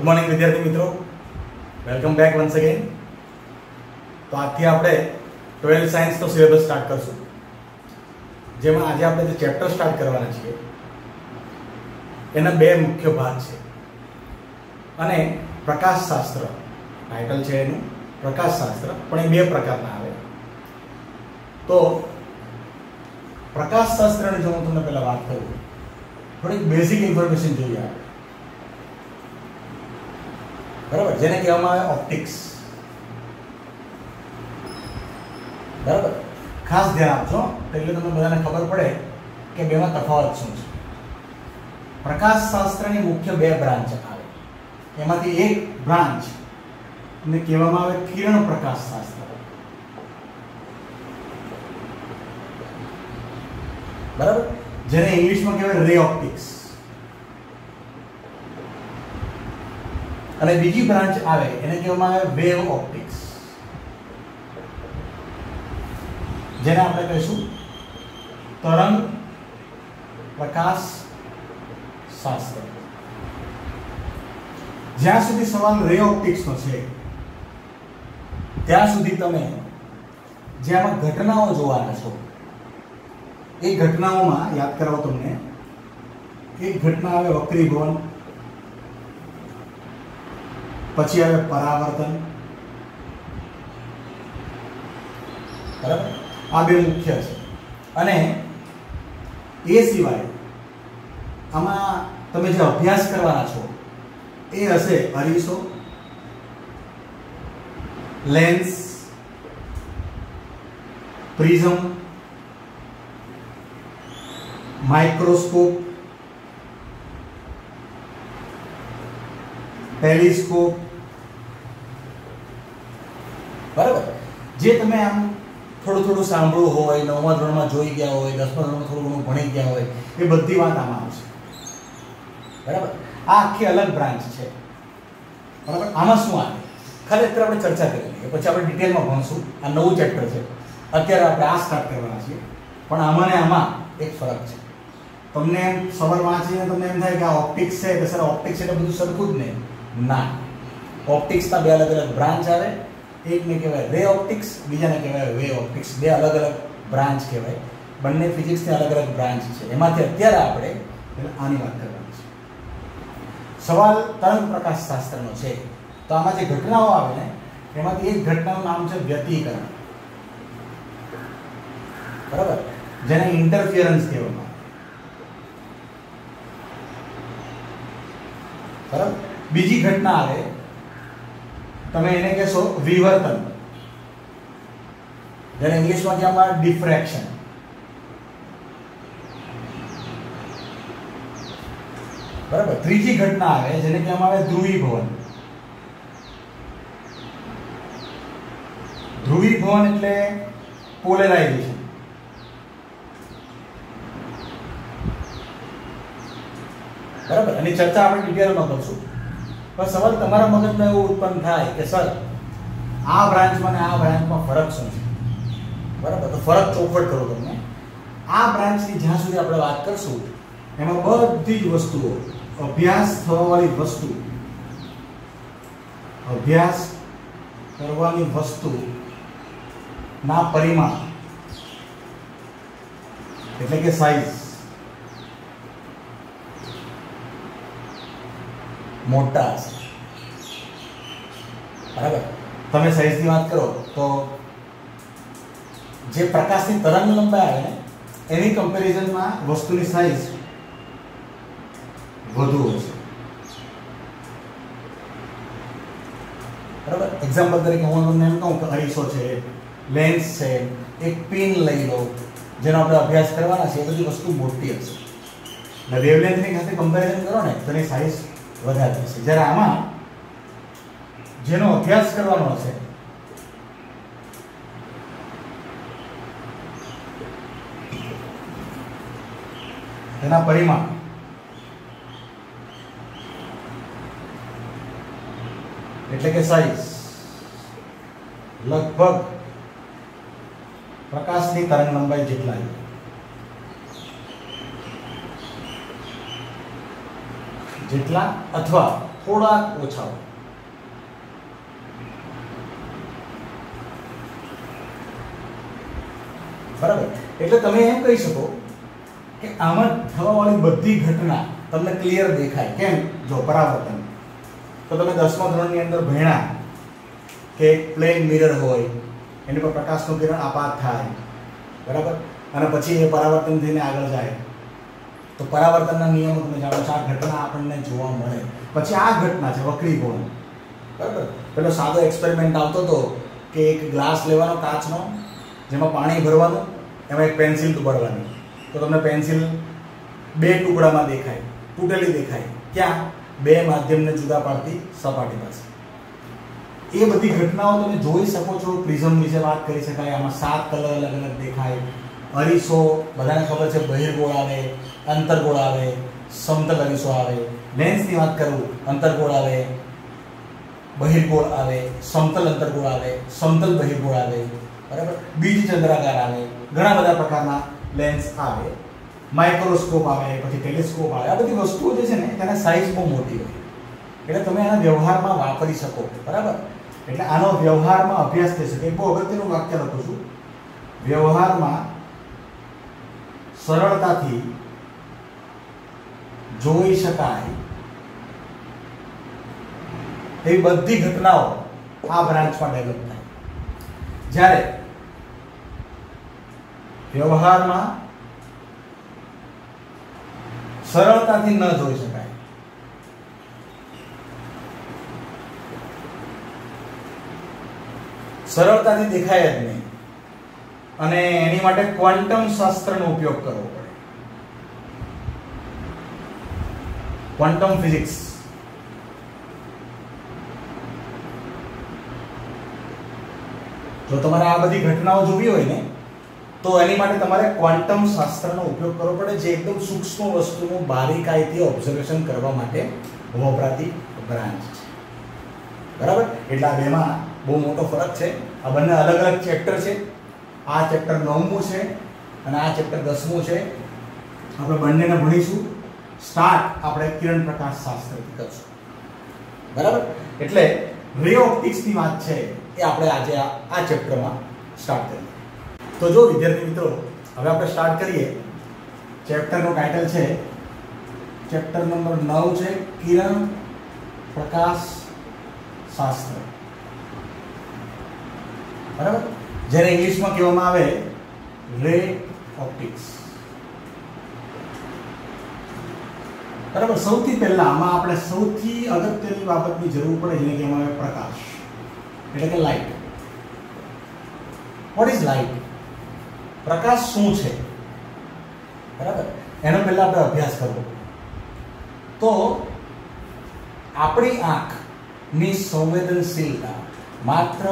Good morning विद्यार्थी मित्रों, welcome back once again. तो આજથી આપણે 12 સાયન્સ નો સિલેબસ સ્ટાર્ટ કરશું, જેમાં આજે આપણે જે ચેપ્ટર સ્ટાર્ટ કરવાના છીએ એના બે મુખ્ય ભાગ છે અને પ્રકાશશાસ્ત્ર ટાઇટલ છે એનું પ્રકાશશાસ્ત્ર, પણ એ બે પ્રકારના આવે। તો પ્રકાશશાસ્ત્રની જો હું તમને પહેલા વાત કરું, થોડી બેઝિક ઇન્ફોર્મેશન જોઈએ આપણે, बराबर, जेने कहेवामां आवे ऑप्टिक्स। बराबर, खास ध्यान आपजो એટલે તમને બધાને ખબર પડે કે બેમાં તફાવત શું છે। પ્રકાશશાસ્ત્રની મુખ્ય બે બ્રાન્ચ આવે, એમાંથી એક બ્રાન્ચ ને કહેવામાં આવે કિરણ પ્રકાશશાસ્ત્ર, બરાબર, જેને ઇંગ્લિશમાં કહેવાય રે ઓપ્ટિક્સ। અને બીજી બ્રાન્ચ આવે એને કહેવામાં આવે વેવ ઓપ્ટિક્સ, જેને આપણે કહીશું તરંગ પ્રકાશ શાસ્ત્ર। જ્યાં સુધી સવાલ રે ઓપ્ટિક્સ નો છે ત્યાં સુધી તમે જે આમાં ઘટનાઓ જોવાના છો એ ઘટનાઓમાં યાદ કરાવો તમને। એક ઘટના આવે વક્રીભવન, પછી આવે પરાવર્તન, બરાબર, આ બે મુખ્ય છે। અને એ સિવાય આમાં તમે જે અભ્યાસ કરવાના છો એ હશે અરીસો, લેન્સ, પ્રિઝમ, માઇક્રોસ્કોપ, ટેલિસ્કોપ, बराबर, जे तमे आम थोड़ું થોડું સાંભળ્યું હોય, 9મા ધોરણમાં જોઈ ગયા હોય, 10મા ધોરણમાં થોડું ઘણું ભણી ગયા હોય, એ બધી વાત આમાં આવશે। બરાબર, આ આખી અલગ બ્રાન્ચ છે। બરાબર, આમાં શું આવે ખાલી અત્યારે આપણે ચર્ચા કરી લઈએ, પછી આપણે ડિટેલમાં ભણશું। આ નવું ચેપ્ટર છે, અત્યારે આપણે આ સ્ટાર્ટ કરવાના છીએ, પણ આમાં ને આમાં એક ફરક છે। તમને એમ સવાલ વાંચીને તમને એમ થાય કે આ ઓપ્ટિક્સ છે કે સર ઓપ્ટિક્સ એટલે બધું સરખું જ નહીં, ના। ઓપ્ટિક્સના બે અલગ અલગ બ્રાન્ચ આવે, એકને કહેવાય રે ઓપ્ટિક્સ, બીજાને કહેવાય વેવ ઓપ્ટિક્સ। બે અલગ અલગ બ્રાન્ચ કહેવાય, બંને ફિઝિક્સની અલગ અલગ બ્રાન્ચ છે। એમાંથી અત્યારે આપણે આની વાત કરવાની છે। સવાલ તરંગ પ્રકાશશાસ્ત્રનો છે, તો આમાં જે ઘટનાઓ આવે ને એમાંથી એક ઘટનાનું નામ છે વ્યતિકરણ, બરાબર, જેને ઇન્ટરફિયરન્સ કહેવામાં આવે, બરાબર। બીજી ઘટના આવે, તમે એને કહેશો વિવર્તન, જેને ઇંગ્લિશમાં કહેવામાં આવે ડિફ્રેક્શન, બરાબર। ત્રીજી ઘટના આવે જેને કહેવામાં આવે ધ્રુવીભવન। ધ્રુવીભવન એટલે પોલેરાઇઝેશન, બરાબર, એની ચર્ચા આપણે ડિટેલમાં કરશું। પણ સવાલ તમારા મગજમાં એવો ઉત્પન્ન થાય કે સર આ બ્રાન્ચમાં ને આ બ્રાન્ચમાં ફરક શું છે, બરાબર, તો ફરક ચોખવટ કરો તમને। આ બ્રાન્ચની જ્યાં સુધી આપણે વાત કરશું એમાં બધી જ વસ્તુઓ, અભ્યાસ થવાવાળી વસ્તુ, અભ્યાસ કરવાની વસ્તુ ના પરિમાણ એટલે કે સાઇઝ, મોટા હશે, બરાબર। તમે સાઇઝની વાત કરો તો જે પ્રકાશની તરંગ લંબાઈ આવે ને એની કમ્પેરિઝનમાં વસ્તુની સાઇઝ વધુ હશે, બરાબર। એક્ઝામ્પલ તરીકે હું તમને એમ કહું કે અરીસો છે, લેન્સ છે, એક પિન લઈ લો, જેનો આપણે અભ્યાસ કરવાના છે, એ બધી વસ્તુ મોટી હશે, એટલે વેવલેન્થની સાથે કમ્પેરિઝન કરો ને તો એની સાઇઝ વધારે થશે। જ્યારે આમાં જેનો અભ્યાસ કરવાનો હશે તેના પરિમાણ એટલે કે સાઇઝ લગભગ પ્રકાશની તરંગ લંબાઈ જેટલા જેટલા અથવા થોડાક ઓછા હોય. બરાબર. એટલે તમે એમ કહી શકો કે આમાં થવાવાળી બધી ઘટના તમને ક્લિયર દેખાય. કેમ? જો પરાવર્તન તો તમે 10મા ધોરણની અંદર ભણ્યા કે એક પ્લેન મિરર હોય, એની પર પ્રકાશનું કિરણ આપાત થાય, બરાબર, અને પછી એ પરાવર્તન થઈને આગળ જાય. તો પરાવર્તનના નિયમો તમે જાણો છો. આ ઘટના આપણને જોવા મળે. પછી આ ઘટના છે વક્રીકોણ, બરાબર. પેલો સાદો એક્સપેરિમેન્ટ આવતો હતો કે એક ગ્લાસ લેવાનો કાચનો, જેમાં પાણી ભરવાનું, એમાં એક પેન્સિલ ડૂબાડવાની, તો તમને પેન્સિલ બે ટુકડામાં દેખાય, તૂટેલી દેખાય. ક્યાં? બે માધ્યમને જુદા પાડતી સપાટી પાસે. એ બધી ઘટનાઓ તમે જોઈ શકો છો. પ્રિઝમ વિશે વાત કરી શકાય. આમાં 7 કલર અલગ અલગ દેખાય. અરીસો બધાને ખબર છે, બહિર્ગોળ આવે, અંતર્ગોળ આવે, સમતલ અરીસો આવે. લેન્સની વાત કરું, અંતર્ગોળ આવે, બહિર્ગોળ આવે, સમતલ અંતર્ગોળ આવે, સમતલ બહિર્ગોળ આવે, બરાબર, બીજ ચંદ્રાકાર આવે, ઘણા બધા પ્રકારના લેન્સ આવે, માઇક્રોસ્કોપ આવે, પછી ટેલિસ્કોપ આવે. આ બધી વસ્તુઓ જે છે ને તેના સાઇઝ બહુ મોટી હોય, એટલે તમે આના વ્યવહારમાં વાપરી શકો, બરાબર. એટલે આનો વ્યવહારમાં અભ્યાસ થઈ શકે. બહુ અગત્યનું વાક્ય લખું છું, વ્યવહારમાં સરળતાથી જોઈ શકાય એવી બધી ઘટનાઓ આ બ્રાન્ચમાં ડેવલપ થાય. જ્યારે વ્યવહારમાં સરળતાથી ન જોઈ શકાય, સરળતાથી દેખાય જ નહીં, અને એની માટે ક્વોન્ટમ શાસ્ત્રનો ઉપયોગ કરવો પડે. Quantum physics. જો તમારે આ બધી ઘટનાઓ જોવી હોય ને, તો એની માટે તમારે ક્વોન્ટમ શાસ્ત્રનો ઉપયોગ કરવો પડે, જે એકદમ સૂક્ષ્મ વસ્તુનું બારીકાઈથી ઓબ્ઝર્વેશન કરવા માટે વપરાતી બ્રાન્ચ છે, બરાબર. એટલે આ બેમાં બહુ મોટો ફરક છે. આ બંને અલગ અલગ ચેપ્ટર છે. આ ચેપ્ટર 9મું છે અને આ ચેપ્ટર 10મું છે. આપણે બંનેને ભણીશું. સ્ટાર્ટ આપણે કિરણ પ્રકાશ શાસ્ત્રથી કરશું, બરાબર. એટલે રે ઓપ્ટિક્સની વાત છે એ આપણે આજે આ ચેપ્ટરમાં સ્ટાર્ટ કરીએ. તો જો વિદ્યાર્થી મિત્રો, હવે આપણે સ્ટાર્ટ કરીએ. ચેપ્ટરનું ટાઇટલ છે, ચેપ્ટર નંબર 9 છે કિરણ પ્રકાશ શાસ્ત્ર, બરાબર. જેને ઇંગ્લિશમાં કહેવામાં આવે રે ઓપ્ટિક્સ, બરાબર. સૌથી પહેલા આમાં આપણે સૌથી અગત્યની બાબતની જરૂર પડે, જેને કહેવામાં આવે પ્રકાશ, એટલે કે લાઇટ. What is light? પ્રકાશ શું છે, બરાબર. એનો પહેલા આપણે અભ્યાસ કરવો. તો આપણી આંખની સંવેદનશીલતા માત્ર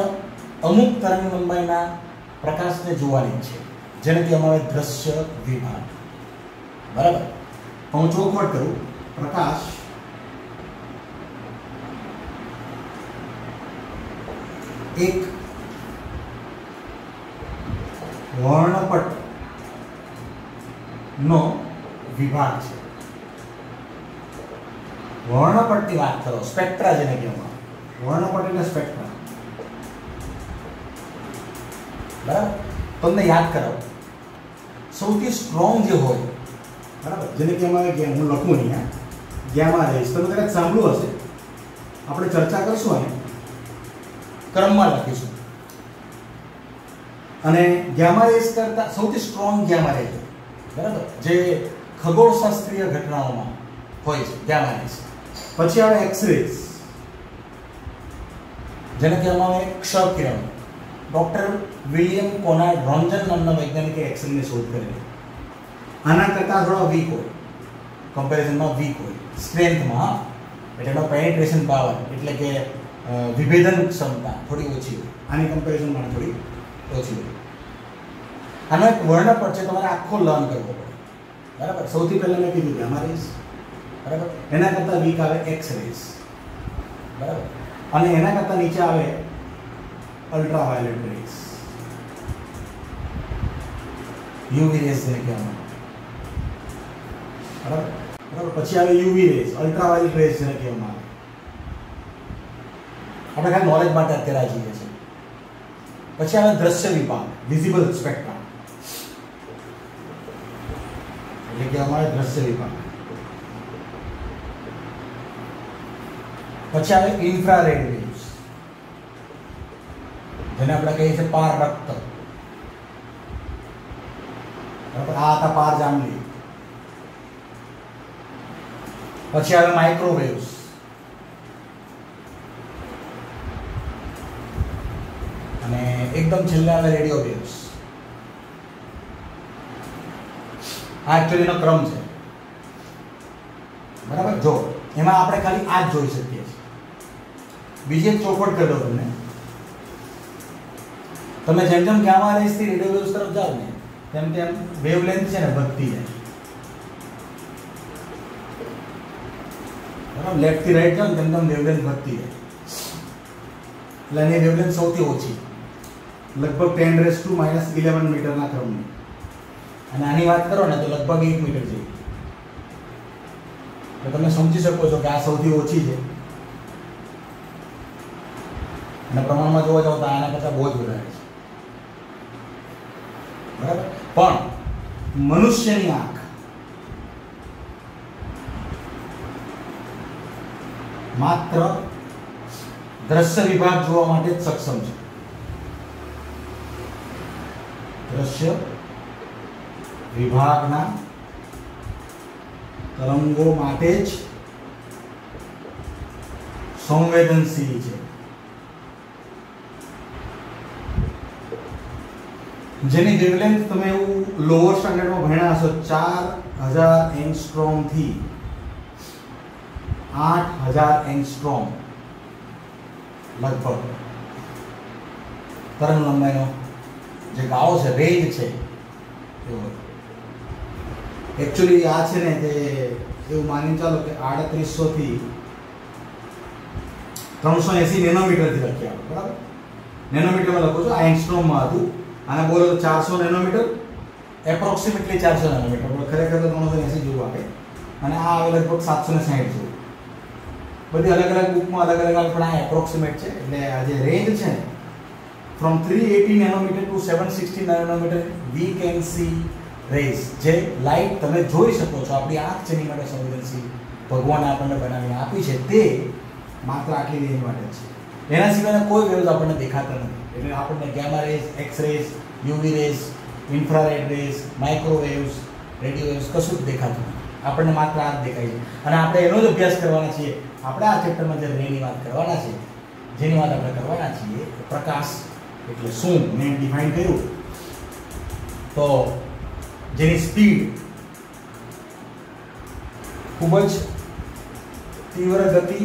અમુક તરંગ લંબાઈના પ્રકાશને જોવાની છે, જેને કહેવામાં આવે દ્રશ્ય વિભાગ, બરાબર. હું ચોખવટ કરું. પ્રકાશ એક વર્ણપટ નો વિભાગ છે. વર્ણપટની વાત કરો, સ્પેક્ટ્રા જેને કહેવામાં આવે. વર્ણપટ એટલે સ્પેક્ટ્રા, બરાબર. તમને યાદ કરાવો, સૌથી સ્ટ્રોંગ જે હોય, બરાબર, જેને કહેવામાં આવે, હું લખું અહીંયા ગેમા રેઝ. તમે કદાચ સાંભળ્યું હશે, આપણે ચર્ચા કરશું અને ક્રમમાં લખીશું. અને ગેમા રેઝ કરતા સૌથી સ્ટ્રોંગ ગેમા રેઝ, બરાબર, જે ખગોળશાસ્ત્રીય ઘટનાઓમાં હોય છે, ગેમા રેઝ. પછી આવે એક્સ રેઝ, જેને કહેવામાં આવે ક્ષ-કિરણ. ડોક્ટર વિલિયમ કોનાર્ડ રોન્જન નામના વૈજ્ઞાનિકે એક્સ-રેની શોધ કરેલી. આના કરતાં થોડા વીક હોય, કમ્પેરિઝનમાં વીક હોય સ્ટ્રેન્થમાં, એટલે એનો પેનિટ્રેશન પાવર એટલે કે વિભેદન ક્ષમતા થોડી ઓછી હોય. આની કમ્પેરિઝનમાં થોડી ઓછી હોય. આનો એક વર્ણપટ છે, તમારે આખો લર્ન કરવો પડે, બરાબર. સૌથી પહેલાં મેં કીધું ગામા રેઝ, બરાબર. એના કરતાં વીક આવે એક્સ રેઝ, બરાબર. અને એના કરતાં નીચે આવે અલ્ટ્રાવાયોલેટ રેઝ, યુવી રેઝ જેને કહેવામાં આવે, બરાબર. પછી આવે યુવી રેઝ, અલ્ટ્રાવાયોલેટ રેઝ જેને કહેવામાં આવે. આપણે ખાલી નોલેજ માટે અત્યારે આ જોઈએ છે. પછી આવે દ્રશ્ય વિભાગ, વિઝિબલ સ્પેક્ટ્રમ, એટલે કે અમારે દ્રશ્ય વિભાગ. પછી આવે ઇન્ફ્રારેડ વેવ્સ, જેને આપણે કહીએ છીએ પાર રક્ત. બરાબર, આ હતા પાર જાંબલી. પછી આવે માઇક્રોવેવ્સ, અને એકદમ છેલ્લે આવે રેડિયો વેવ્સ. આ એકચ્યુઅલી એનો ક્રમ છે. બરાબર, જો એમાં આપણે ખાલી આ જ જોઈ શકીએ છીએ. બીજી એક ચોખવટ કરી દઉં તમને. તમે જેમ જેમ ગામા રેસ થી રેડિયો વેવ્સ તરફ જાઓ ને, તેમ તેમ વેવલેન્થ છે ને વધતી જાય. બરાબર, લેફ્ટ થી રાઈટ જાઓ ને તેમ તેમ વેવલેન્થ વધતી જાય. એટલે એની વેવલેન્થ સૌથી ઓછી, લગભગ 10⁻11 મીટરના ક્રમની. અને આની વાત કરો ને તો લગભગ 1 મીટર જેવી. તો તમે સમજી શકો છો કે આ સૌથી ઓછી છે, અને પ્રમાણમાં જોવા જાવ તો આના કરતાં બહુ જ વધારે છે. બરાબર, પણ મનુષ્યની આંખ માત્ર દ્રશ્ય વિભાગ જોવા માટે જ સક્ષમ છે. દ્રશ્ય વિભાગના તરંગો માટે જ સંવેદનશીલ છે. જેની વેવલેન્થ તમે એવું લોઅર સ્ટાન્ડર્ડમાં ભણ્યા હશો, 4000 એંગસ્ટ્રોમ થી 8000 એંગસ્ટ્રોમ લગભગ તરંગ લંબાઈનો જે ગાળો છે, રેન્જ છે. એકચ્યુઅલી આ છે ને તે એવું માની ચાલો કે 3800 થી 380 નેનોમીટરથી લખ્યા. બરાબર, નેનોમીટરમાં લખો છો, આ એંગસ્ટ્રોમમાં હતું. આને બોલો 400 નેનોમીટર, એપ્રોક્સિમેટલી 400 નેનોમીટર, ખરેખર તો 380 જેવું આપે. અને આ આવે લગભગ 760 જેવું. બધી અલગ અલગ બુકમાં અલગ અલગ આવે, પણ આ એપ્રોક્સિમેટ છે. એટલે આ જે રેન્જ છે ને, from 380 nanometer to 760 nanometer we can see rays. જે લાઇટ તમે જોઈ શકો છો, આપણી આંખ જેની માટે સંવેદનશીલ ભગવાને આપણને બનાવીને આપી છે, તે માત્ર આટલી રેન્જ માટે છે. એના સિવાયના કોઈ વેવ્સ આપણને દેખાતા નથી. એટલે આપણને gamma rays, X rays, UV rays, infrared rays, microwaves, radio waves કશું જ દેખાતું નથી. આપણને માત્ર આ જ દેખાય છે. અને આપણે એનો જ અભ્યાસ કરવાના છીએ. આપણે આ ચેપ્ટરમાં જે રેની વાત કરવાના છે, જેની વાત આપણે કરવાના છીએ, પ્રકાશ એટલે શું મેં ડિફાઇન કર્યું. તો જેની સ્પીડ ખૂબ જ તીવ્ર ગતિ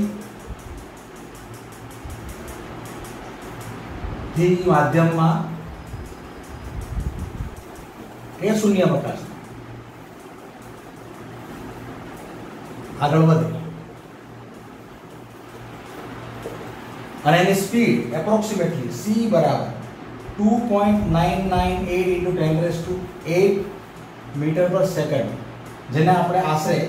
થી માધ્યમમાં કે શૂન્ય પ્રકાશ આગળ વધે, અને એની સ્પીડ એપ્રોક્સિમેટલી c બરાબર 2.998 × 10⁸ મીટર પર સેકન્ડ, જેને આપણે આશરે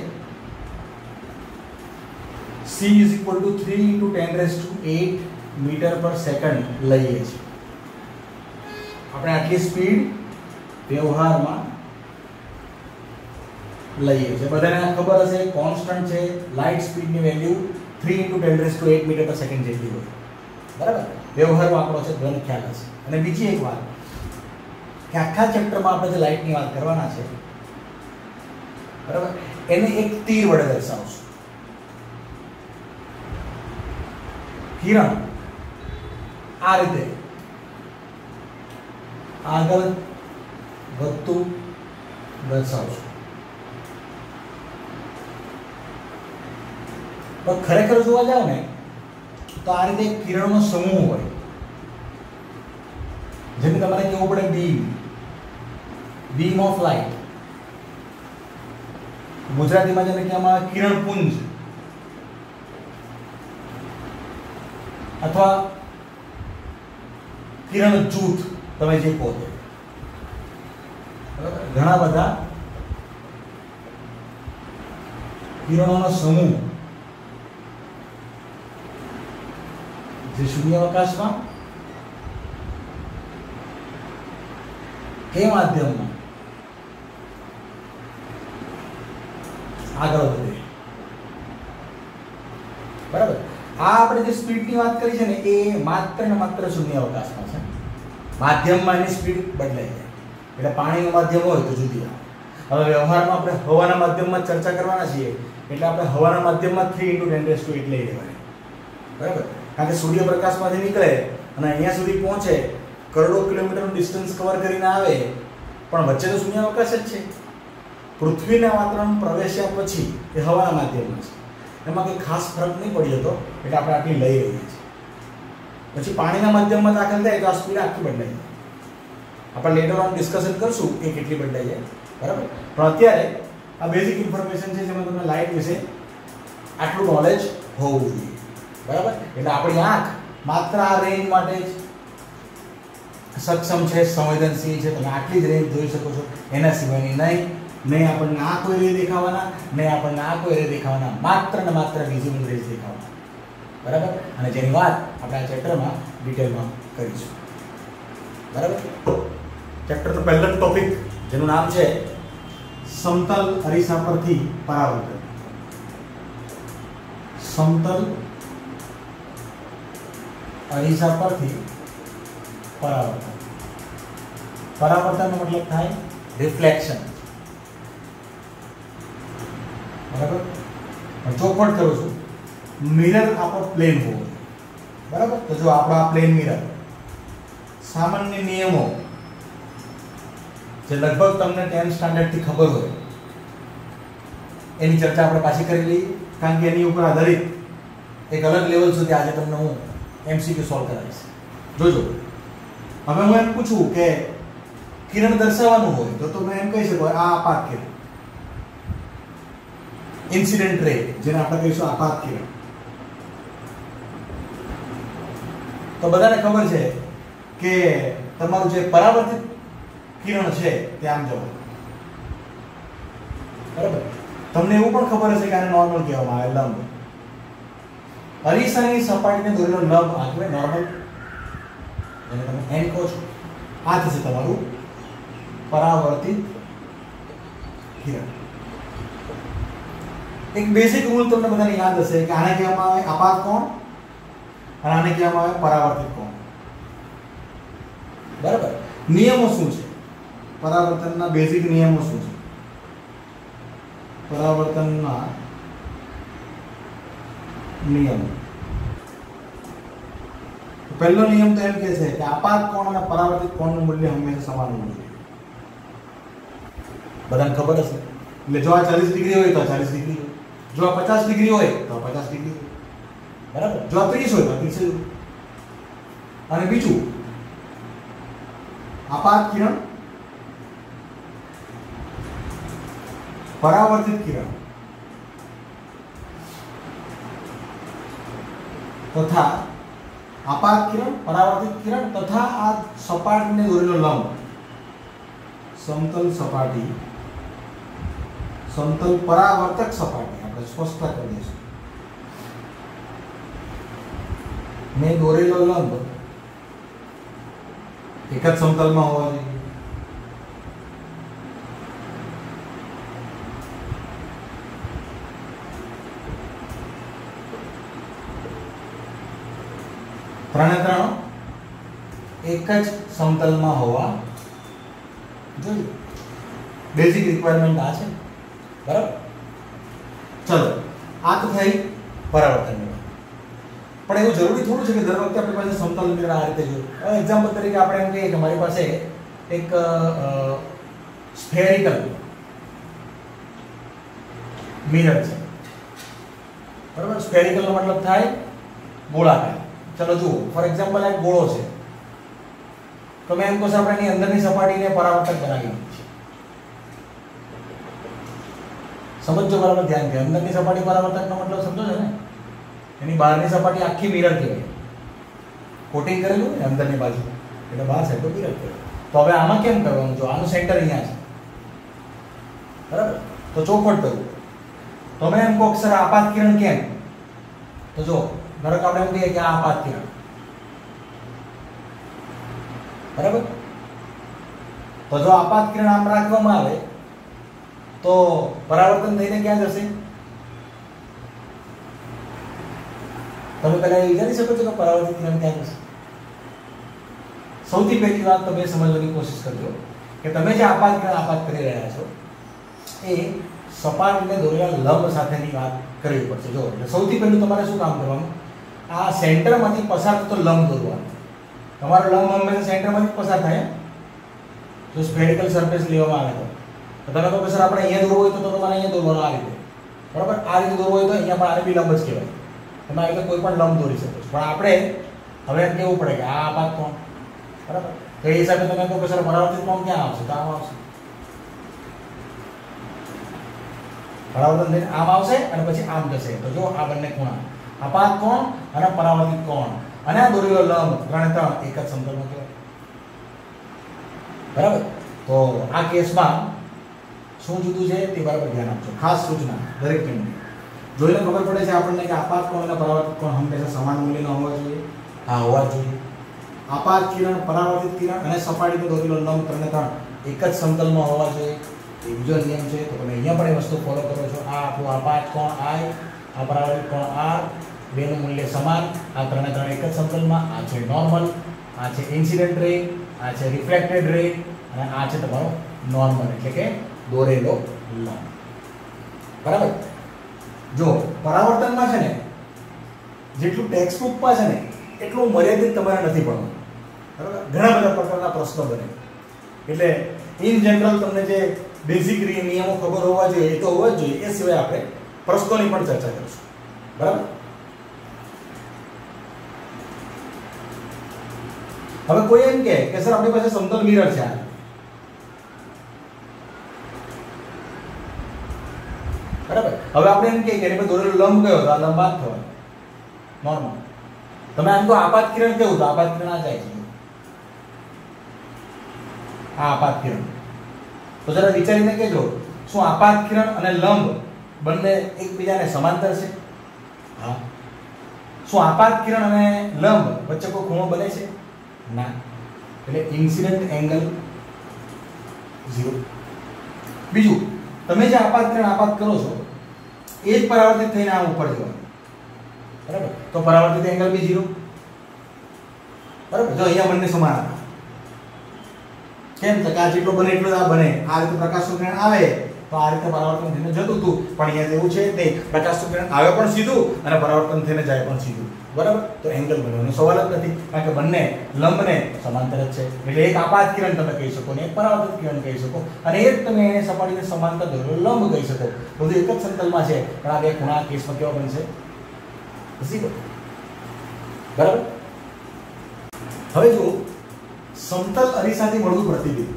c = 3 × 10⁸ મીટર પર સેકન્ડ લઈએ છીએ. આપણે આટલી સ્પીડ વ્યવહારમાં લઈએ છીએ. બધાને ખબર હશે, કોન્સ્ટન્ટ છે. લાઇટ સ્પીડની વેલ્યુ 3 × 10⁸ મીટર પર સેકન્ડ જેટલી હોય. બરાબર, વ્યવહારનો આંકડો છે, બધાને ખ્યાલ હશે. અને બીજી એક વાત કે આખા ચેપ્ટરમાં આપણે જે લાઇટની વાત કરવાના છે, બરાબર, એને એક તીર વડે દર્શાવશું. કિરણ આ રીતે આગળ વધતું દર્શાવશું. પણ ખરેખર જોવા જાવ ને તો આ રીતે એક કિરણનો સમૂહ હોય, જેને તમારે કેવું પડે બીમ ઓફ લાઇટ. ગુજરાતીમાં જેને કહેવામાં આવે કિરણપુંજ અથવા કિરણ જૂથ, તમે જે કહો તે. ઘણા બધા કિરણોનો સમૂહ જે શૂન્યાવકાશમાં કે માધ્યમમાં આગળ વધે. બરાબર. આ આપણે જે સ્પીડની વાત કરી છે ને એ માત્ર ને માત્ર શૂન્યાવકાશમાં છે. માધ્યમમાં એની સ્પીડ બદલાઈ જાય. એટલે પાણીનું માધ્યમ હોય તો જુદી આવે. હવે વ્યવહારમાં આપણે હવાના માધ્યમમાં ચર્ચા કરવાના છીએ એટલે આપણે હવાના માધ્યમમાં 3 × 10⁸ લઈ લેવાય. બરાબર. કારણ કે સૂર્યપ્રકાશમાંથી નીકળે અને અહીંયા સુધી પહોંચે, કરોડો કિલોમીટરનું ડિસ્ટન્સ કવર કરીને આવે, પણ વચ્ચે તો શૂન્યાવકાશ જ છે. પૃથ્વીના વાતાવરણ પ્રવેશ્યા પછી એ હવાના માધ્યમમાં છે. એમાં કંઈ ખાસ ફરક નહીં પડ્યો હતો એટલે આપણે આટલી લઈ રહીએ છીએ. પછી પાણીના માધ્યમમાં દાખલ થાય તો આ સ્પીડ આખી બદલાઈ જાય. આપણે લેટર ઓન ડિસ્કશન કરશું કે કેટલી બદલાઈ જાય. બરાબર. પણ અત્યારે આ બેઝિક ઇન્ફોર્મેશન છે જેમાં તમને લાઇટ વિશે આટલું નોલેજ હોવું જોઈએ. બરાબર. એટલે આપણી આંખ માત્ર આ રેન્જ માટે જ સક્ષમ છે, સંવેદનશીલ છે. તમે આટલી જ રેન્જ જોઈ શકો છો, એના સિવાયની નહીં. નહીં આપણને આ કોઈ રે દેખાવાના, નહીં આપણને આ કોઈ રે દેખાવાના, માત્ર ને માત્ર વિઝિબલ રેઝ દેખાવાના. બરાબર. અને જેની વાત આપણે આ ચેપ્ટરમાં ડિટેલમાં કરીશું. બરાબર. ચેપ્ટર તો પહેલો ટોપિક જેનું નામ છે સમતલ અરીસા પરથી પરાવર્તન. સમતલ અરીસા પરથી પરાવર્તન. પરાવર્તનનો મતલબ થાય રિફ્લેક્શન. બરાબર. ચોખવટ કરું છું, મિરર આપણો પ્લેન હોવો જોઈએ. બરાબર. તો જો આપણો આ પ્લેન મિરર, સામાન્ય નિયમો જે લગભગ તમને 10th સ્ટાન્ડર્ડ થી ખબર હોય એની ચર્ચા આપણે પાછી કરી લઈએ, કારણ કે એની ઉપર આધારિત એક અલગ લેવલ સુધી આજે તમને હું MCQ સોલ્વ કરાવીશ. જોજો. હવે હું એમ પૂછું કે કિરણ દર્શાવવાનું હોય તો તમે એમ કહી શકો આ આપાત કિરણ, ઇન્સિડન્ટ રે, જેને આપણે કહીશું આપાત કિરણ. તો બધાને ખબર છે કે તમારું જે પરાવર્તિત કિરણ છે તે આમ જવું. બરાબર. તમને એવું પણ ખબર હશે કે આને નોર્મલ કહેવામાં આવે, લંબ. અરીસાની સપાટીને દોરેલો લંબ આ કહેવાય નોર્મલ, જેને તમે n કહો છો. આ થશે તમારું પરાવર્તિત કિરણ. એક બેઝિક રૂલ તમને બધાને યાદ હશે કે આને કહેવામાં આવે આપાત કોણ અને આને કહેવામાં આવે પરાવર્તિત કોણ. બરાબર. નિયમો શું છે? પરાવર્તનના બેઝિક નિયમો શું છે? પરાવર્તનના નિયમો. પહેલો નિયમ તો એમ કહે છે કે આપાત કોણ અને પરાવર્તિત કોણનું મૂલ્ય હંમેશા સમાન હોવું જોઈએ. બધાને ખબર હશે. એટલે જો આ 40 ડિગ્રી હોય તો 40 ડિગ્રી હોય, જો આ 50 ડિગ્રી હોય તો 50 ડિગ્રી હોય. બરાબર. જો આ 30 હોય તો 30 હોય. અને બીજું, આપાત કિરણ, પરાવર્તિત કિરણ તથા આપાત કિરણ, પરાવર્તિત કિરણ તથા આ સપાટીને દોરેલો લંબ, સમતલ સપાટી, સમતલ પરાવર્તક સપાટી આપણે સ્પષ્ટતા કરી દઈશું. મેં દોરેલો લંબ એક જ સમતલમાં હોવા જોઈએ. ત્રણે ત્રણ એક જ સમતલમાં હોવા જોઈએ. બેઝિક રિક્વાયરમેન્ટ આ છે. બરાબર. ચલો, આ તો થઈ પરાવર્તનની વાત. પણ એવું જરૂરી થોડું છે કે દર વખતે આપણી પાસે સમતલ મિરર આ રીતે જોઈએ. હવે એક્ઝામ્પલ તરીકે આપણે એમ કહીએ કે મારી પાસે એક સ્ફેરિકલ મિરર છે. બરાબર. સ્ફેરિકલનો મતલબ થાય ગોળાકાર. ચલો જુઓ, ફોર એક્ઝામ્પલ એક ગોળો છે તો મેં એમ કહું છું આપણે એની અંદરની સપાટીને પરાવર્તક બનાવી દીધી છે. સમજો બરાબર, ધ્યાન કે અંદરની સપાટી પરાવર્તકનો મતલબ સમજો છો ને? એની બહારની સપાટી આખી મિરર કહેવાય. કોટિંગ કરેલું ને અંદરની બાજુ એટલે બહાર સાઈડ તો મિરર કહેવાય. તો હવે આમાં કેમ કરવાનું? જો આનું સેન્ટર અહીંયા છે. બરાબર. તો ચોખવટ કરું તો મેં એમ કહું સર આપાત કિરણ કેમ? તો જો ધારો કે આપણે એમ કહીએ કે આ આપાત કિરણ, બરાબર. તો જો આપાત કિરણ આમ રાખવામાં આવે તો પરાવર્તન થઈને ક્યાં જશે? તમે પહેલા એ વિચારી શકો છો કે પરાવર્તિત કિરણ ક્યાં જશે? સૌથી પહેલી વાત તમે સમજવાની કોશિશ કરજો કે તમે જે આપાત કિરણ આપાત કરી રહ્યા છો એ સપાટીને દોરેલા લંબ સાથેની વાત કરવી પડશે. જો એટલે સૌથી પહેલું તમારે શું કામ કરવાનું? આ સેન્ટરમાંથી પસાર થતો લંબ દોરવાનો. તમારો લંબ હંમેશા સેન્ટરમાંથી પસાર થાય. જો સ્ફેરિકલ સરફેસ લેવામાં આવે તો તમે કહો કે સર આપણે અહીંયા દોરવું હોય તો તમારે અહીંયા દોરવાનો આ રીતે. બરાબર. આ રીતે દોરવું હોય તો અહીંયા પણ આને બી લંબ જ કહેવાય. તમે આ રીતે કોઈ પણ લંબ દોરી શકો છો. પણ આપણે હવે એમ કહેવું પડે કે આ આપાત કોણ. બરાબર. તો એ હિસાબે તમે કહો કે સર પરાવર્તિત કોણ ક્યાં આવશે? તો આમ આવશે. પરાવર્તન થઈને આમ આવશે અને પછી આમ જશે. તો જો આ બંને ખૂણા આપાત કોણ અને પરાવર્તિત કોણ અને આ દોરેલો લંબ ત્રણે ત્રણ એક જ સમતલમાં કહેવાય. બરાબર. તો આ કેસમાં શું જુદું છે તે બરાબર ધ્યાન આપજો. ખાસ સૂચના દરેક મિનિટ જોઈને ખબર પડે છે આપણને કે આપાત કોણ અને પરાવર્તિત કોણ હંમેશા સમાન મૂલ્યનો હોવા જોઈએ. હા, હોવા જોઈએ. આપાત કિરણ, પરાવર્તિત કિરણ અને સપાટી પર દોરેલો લંબ ત્રણે ત્રણ એક જ સમતલમાં હોવા જોઈએ. એ બીજો નિયમ છે. તો તમે અહીંયા પણ એ વસ્તુ ફોલો કરો છો. આ આપણું આપાત કોણ I, આ પરાવર્તિત કોણ R, બેનું મૂલ્ય સમાન. આ ત્રણે ત્રણ એક જ સમતલમાં. આ છે નોર્મલ, આ છે ઇન્સિડન્ટ રે, આ છે રિફ્લેક્ટેડ રે અને આ છે તમારો નોર્મલ એટલે કે દોરેલો લંબ. બરાબર. જો પરાવર્તનમાં છે ને જેટલું ટેક્સ્ટ બુકમાં છે ને એટલું મર્યાદિત તમારે નથી ભણવું. બરાબર. ઘણા બધા પ્રકારના પ્રશ્નો બને એટલે ઇન જનરલ તમને જે બેઝિક નિયમો ખબર હોવા જોઈએ એ તો હોવા જ જોઈએ. એ સિવાય આપણે પ્રશ્નોની પણ ચર્ચા કરીશું. બરાબર. હવે કોઈ એમ કહે કે સર આપણી પાસે સમતલ મિરર છે. બરાબર. હવે આપણે એમ કહીએ કે એની પર દોરેલો લંબ કયો હતો? આ લંબ આ થવાનો નોર્મલ. તમે આમ તો આપાત કિરણ કેવું? તો આપાત કિરણ આ જાય છે. આ આપાત કિરણ. તો જરા વિચારીને કહેજો શું આપાત કિરણ અને લંબ બંને એકબીજાને સમાંતર છે? હા. શું આપાત કિરણ અને લંબ વચ્ચે કોઈ ખૂણો બને છે? ના. એટલે ઇન્સિડન્ટ એંગલ 0. બીજું, તમે જે આપાત કિરણ આપાત કરો છો એ જ પરાવર્તિત થઈને આમ ઉપર જવાનું. બરાબર. તો પરાવર્તિત એંગલ બી 0. બરાબર. જો અહીંયા બંને સમાન હતા. કેમ? તો આ જેટલો બને એટલો આ બને. આ રીતે પ્રકાશનું કિરણ આવે તો આ રીતે પરાવર્તન થઈને જતું હતું. પણ અહીંયા એવું છે નહીં. પ્રકાશનું કિરણ આવે પણ સીધું અને પરાવર્તન થઈને જાય પણ સીધું. બરાબર. તો એંગલ બનવાનો સવાલ જ નથી કારણ કે બંને લંબને સમાંતર જ છે. એટલે એક આપાત કિરણ તમે કહી શકો ને એક પરાવર્તિત કિરણ કહી શકો અને એક તમે એને સપાટીને સમાંતર દોરેલો લંબ કહી શકો. બધું એક જ સમતલમાં છે પણ આ બે ખૂણા કેસમાં કેવા બનશે? બરાબર. હવે જો સમતલ અરીસાથી મળતું પ્રતિબિંબ.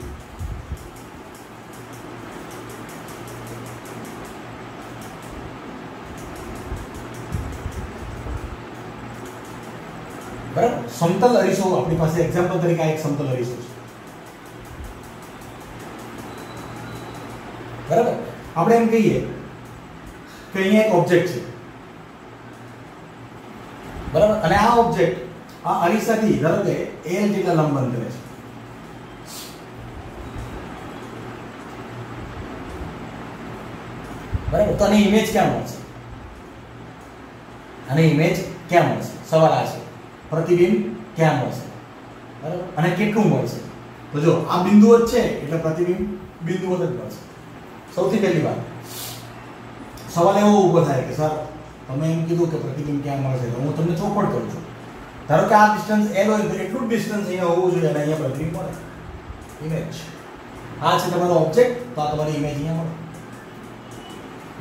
બરાબર. સમતલ અરીસો આપણી પાસે એક્ઝામ્પલ તરીકે આ એક સમતલ અરીસો છે. બરાબર. આપણે એમ કહીએ કે અહીંયા એક ઓબ્જેક્ટ છે. બરાબર. અને આ ઓબ્જેક્ટ આ અરીસાથી ધારો કે L જેટલા લંબ અંતરે છે. બરાબર. તો આની ઇમેજ ક્યાં મળશે? આની ઇમેજ ક્યાં મળશે? સવાલ આ છે. પ્રતિબિંબ ક્યાં મળશે? બરાબર. અને કેટલું મળશે? તો જો આ બિંદુઓ જ છે એટલે પ્રતિબિંબ બિંદુઓ જ મળશે. સૌથી પહેલી વાત સવાલ એવો ઊભો થાય કે સર તમે એમ કીધું કે પ્રતિબિંબ ક્યાં મળશે તો હું તમને ચોપડ કરું છું. ધારો કે આ ડિસ્ટન્સ L હોય તો એટલું જ ડિસ્ટન્સ અહીંયા હોવું જોઈએ અને અહીંયા પ્રતિબિંબ મળે. ઇમેજ આ છે તમારો ઓબ્જેક્ટ તો આ તમારી ઇમેજ અહીંયા મળે.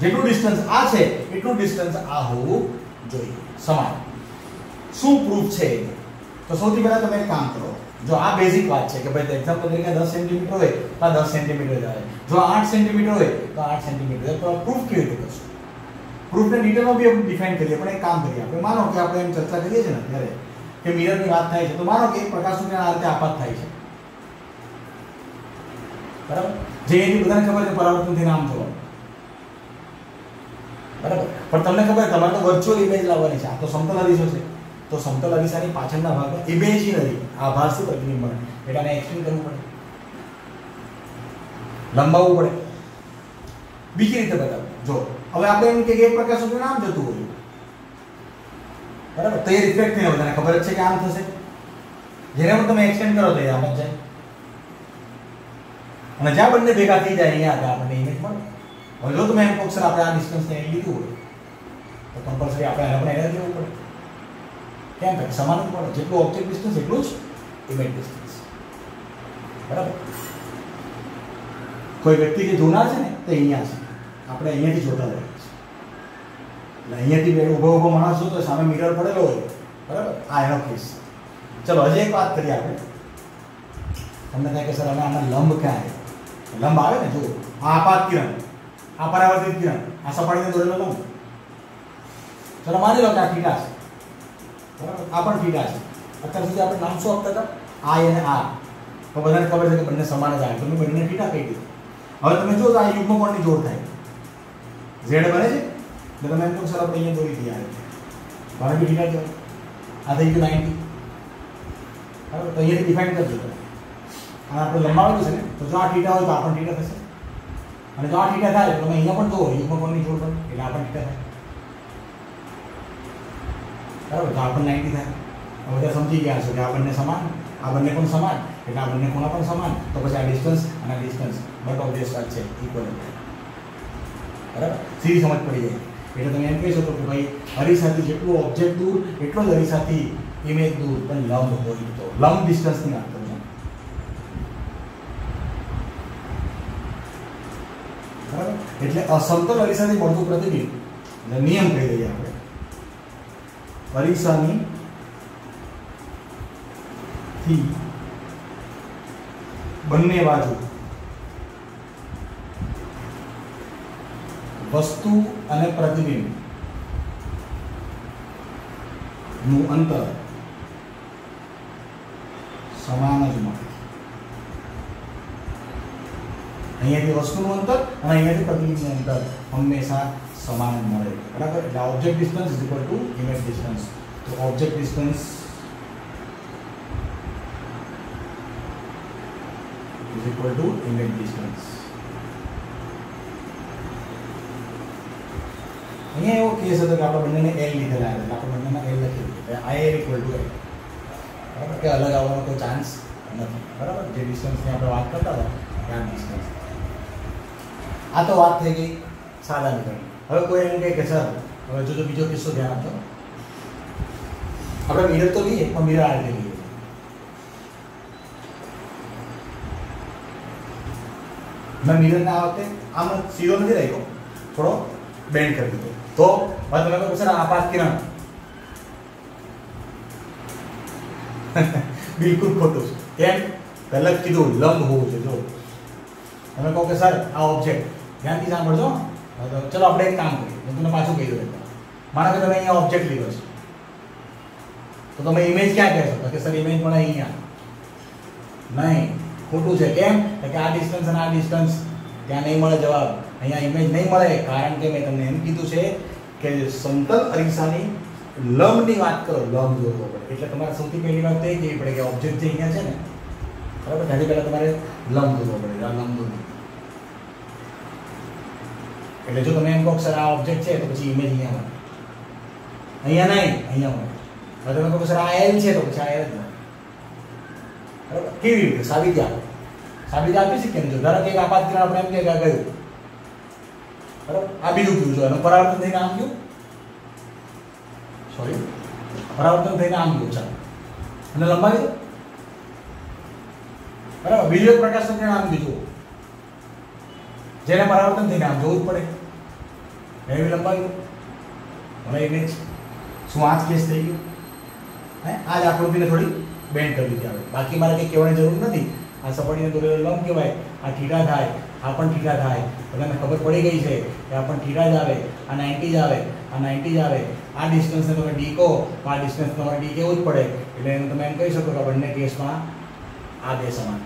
જેટલું ડિસ્ટન્સ આ છે એટલું ડિસ્ટન્સ આ હોવું જોઈએ. સમાન. શું પ્રૂફ છે? તો સૌથી પહેલા તમે એક કામ કરો. જો આ બેઝિક વાત છે કે ભાઈ એક્ઝામ્પલ તરીકે 10 સેન્ટીમીટર હોય તો આ 10 સેન્ટીમીટર જાય. જો 8 સેન્ટીમીટર હોય તો 8 સેન્ટીમીટર. તો પ્રૂફ કેવી રીતે કરશો? પ્રૂફને ડિટેલમાં બી આપણે ડિફાઇન કરીએ. પણ એક કામ કરીએ. આપણે માનો કે આપણે એમ ચર્ચા કરીએ છીએ ને ત્યારે કે મિરરની વાત થાય છે તો માનો કે પ્રકાશનું કિરણ આ રીતે આપાત થાય છે. બરાબર. જે એની બધાને ખબર છે પરાવર્તન થઈને આમ થવાનું. બરાબર. પણ તમને ખબર તમારે તો વર્ચ્યુઅલ ઇમેજ લાવવાની છે. આ તો સમતલ અરીસો છે. તો સમતલ અરીસાની પાછળના ભાગમાં ઇમેજિનરી આભાસી પ્રતિબિંબ મળે એટલે આને એક્સપ્લેન કરવું પડે, લંબાવવું પડે. બીજી રીતે બતાવો. જો હવે આપણે એમ કે એક પ્રકાશનું નામ જતું હોય બરાબર, તો એ રિફ્લેક્ટ થઈને બધાને ખબર જ છે કે આમ થશે. જેને પણ તમે એક્સટેન્ડ કરો તો એ આમ જ જાય, અને જ્યાં બંને ભેગા થઈ જાય અહીંયા આગળ આપણને ઇમેજ મળે. હવે જો તમે એમ કહો સર આપણે આ ડિસ્ટન્સને અહીં લીધું હોય તો કમ્પલસરી આપણે એને પણ એને લેવું પડે. કેમ કે સમાન જ પડે, જેટલું ઓબ્જેક્ટ ડિસ્ટન્સ એટલું જ ઇમેજ ડિસ્ટન્સ બરાબર. કોઈ વ્યક્તિ જે જોનાર છે ને તે અહીંયા છે, આપણે અહીંયાથી જોતા હોઈએ છીએ. એટલે અહીંયાથી ઊભો માણસ જોતો સામે મિરર પડેલો હોય બરાબર, આ એનો કેસ. ચલો હજી એક વાત કરીએ આપણે. તમને થાય કે સર અમે આના લંબ ક્યાં આવે? લંબ આવે ને, જો આ આપાત કિરણ, આ પરાવર્તિત કિરણ, આ સપાટીને દોરેલો લંબ. ચલો માની લો કે આ થીટા છે બરાબર, આ પણ થીટા છે. અત્યાર સુધી આપણે નામ શું આપતા હતા? આ અને આ. તો બધાને ખબર છે કે બંને સમાન જ આવે, તમે બંને થીટા કહી દીધું. હવે તમે જો તો આ યુગ્મ કોણની જોડ થાય, ઝેડ બને છે. એટલે તમે એમ કહો સર આપણે અહીંયા દોરી દઈએ, મારે બી થીટા જો આ થઈ ગયું 90 બરાબર. તો અહીંયાથી ડિફાઇન કરજો તમે. આ આપણે લંબાવેલું છે ને, તો જો આ થીટા હોય તો આ પણ થીટા થશે, અને જો આ થીટા થાય તો તમે અહીંયા પણ દો યુગ્મ કોણની જોડ પર, એટલે આ પણ થીટા થાય બરાબર. તો આ પણ 90 થાય. હવે બધા સમજી ગયા છો કે આ બંને સમાન, આ બંને પણ સમાન, એટલે આ બંને ખૂણા પણ સમાન. તો પછી આ ડિસ્ટન્સ અને આ ડિસ્ટન્સ બટ ઓફ ધેર છે ઇક્વલ બરાબર. સીધી સમજ પડી જાય. એટલે તમે એમ કહી શકો કે ભાઈ અરીસાથી જેટલું ઓબ્જેક્ટ દૂર એટલો જ અરીસાથી ઇમેજ દૂર, પણ લંબ હોય તો લંબ ડિસ્ટન્સની વાત કરું છું બરાબર. એટલે અસમતલ અરીસાથી મળતું પ્રતિબિંબ, એટલે નિયમ કહી દઈએ આપણે, અરીસાની થી બંને બાજુ વસ્તુ અને પ્રતિબિંબ નું અંતર સમાન જ મળે. અહીંયાથી વસ્તુનું અંતર અને અહીંયાથી પ્રતિબિંબનું અંતર હંમેશા સમાન મળે બરાબર. એટલે object distance is equal to image distance. તો object distance is equal to image distance. અહીંયા એવો કેસ હતો કે આપણે બંનેને L લીધેલા હતા, આપણે બંનેમાં L લખી દીધું, I L equal to L બરાબર. કે અલગ આવવાનો કોઈ ચાન્સ નથી બરાબર. જે ડિસ્ટન્સની આપણે વાત કરતા હતા ત્યાં ડિસ્ટન્સ. આ તો વાત થઈ ગઈ સાદા નીકળી. હવે કોઈ એમ કહે કે સર હવે જો બીજો કિસ્સો ધ્યાન આપજો. આપણે મિરર તો લઈએ પણ મિરર આ રીતે લઈએ. મેં મિરરને આ વખતે આમ સીધો નથી રાખ્યો, થોડો બેન્ડ કરી દીધો. તો હવે તમે કહો સર આપાત કિરણ બિલકુલ ખોટું છે. કેમ? પહેલા જ કીધું લંબ હોવું છે. જો તમે કહો કે સર આ ઓબ્જેક્ટ, ધ્યાનથી સાંભળજો. ચલો આપણે એક કામ કરીએ, હું તમને પાછું કહી દઉં. માનો કે તમે અહીંયા ઓબ્જેક્ટ લીધો છે, તો તમે ઇમેજ ક્યાં કહેશો? તો કે સર ઇમેજ મળે અહીંયા. નહીં, ખોટું છે. કેમ? કે આ ડિસ્ટન્સ અને આ ડિસ્ટન્સ ત્યાં નહીં મળે જવાબ. અહીંયા ઇમેજ નહીં મળે, કારણ કે મેં તમને એમ કીધું છે કે સમતલ અરીસાની લંબની વાત કરો, લંબ દોરવો પડે. એટલે તમારે સૌથી પહેલી વાત તો એ કહેવી પડે કે ઓબ્જેક્ટ જે અહીંયા છે ને બરાબર, ત્યાંથી પહેલા તમારે લંબ દોરવો પડે. આ લંબ દોરવું. એટલે જો તમે એમ કહો સર આ ઓબ્જેક્ટ છે તો પછી ઇમેજ અહીંયા મળે, અહીંયા નહીં, અહીંયા મળે. હવે તમે કહો સર આ L છે તો પછી આ L જ મળે બરાબર. કેવી રીતે સાબિતી આપો? સાબિતી આપી શકીએ ને. જો ધારો કે એક આપાત કિરણ આપણે એમ કે ગયું બરાબર, આ બીજું કયું જો એનું પરાવર્તન થઈને આમ ગયું, સોરી પરાવર્તન થઈને આમ ગયું, ચાલો અને લંબાવી દો બરાબર. બીજો એક પ્રકાશ કિરણ આમ બીજું, જેને પરાવર્તન થઈને આમ જોવું જ પડે, એવી લંબાવી દો. હવે ઇમેજ શું આ જ કેસ થઈ ગયો? હે, આ જ આકૃતિને થોડી બેન્ડ કરી દીધી આવે. બાકી મારે કંઈ કહેવાની જરૂર નથી. આ સપાટીને દોરેલો લંબ કહેવાય. આ થીટા થાય, આ પણ થીટા થાય. બધાને ખબર પડી ગઈ છે કે આ પણ થીટા જ આવે, આ 90 જ આવે, આ 90 જ આવે. આ ડિસ્ટન્સને તમે ડી કહો તો આ ડિસ્ટન્સ તમારે ડી કહેવું જ પડે. એટલે એને તમે એમ કહી શકો કે બંને કેસમાં આ બે સમાન